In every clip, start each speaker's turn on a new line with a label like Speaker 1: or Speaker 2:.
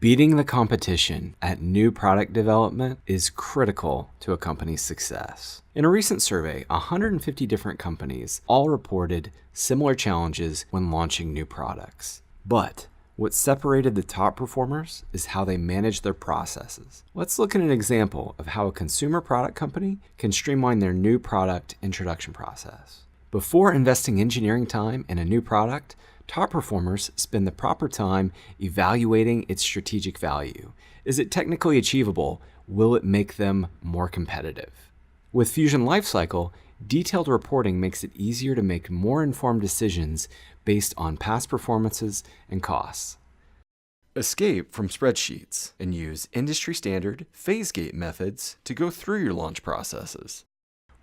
Speaker 1: Beating the competition at new product development is critical to a company's success. In a recent survey, 150 different companies all reported similar challenges when launching new products. But what separated the top performers is how they manage their processes. Let's look at an example of how a consumer product company can streamline their new product introduction process. Before investing engineering time in a new product, top performers spend the proper time evaluating its strategic value. Is it technically achievable? Will it make them more competitive? With Fusion Lifecycle, detailed reporting makes it easier to make more informed decisions based on past performances and costs. Escape from spreadsheets and use industry-standard phase gate methods to go through your launch processes.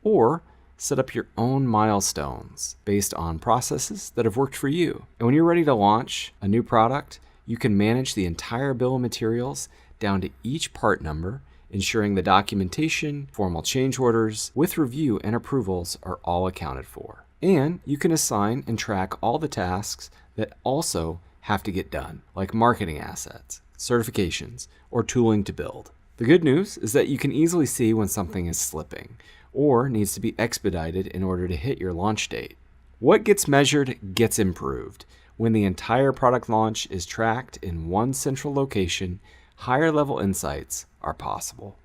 Speaker 1: Or set up your own milestones based on processes that have worked for you. And when you're ready to launch a new product, you can manage the entire bill of materials down to each part number, ensuring the documentation, formal change orders, with review and approvals are all accounted for. And you can assign and track all the tasks that also have to get done, like marketing assets, certifications, or tooling to build. The good news is that you can easily see when something is slipping or needs to be expedited in order to hit your launch date. What gets measured gets improved. When the entire product launch is tracked in one central location, higher level insights are possible.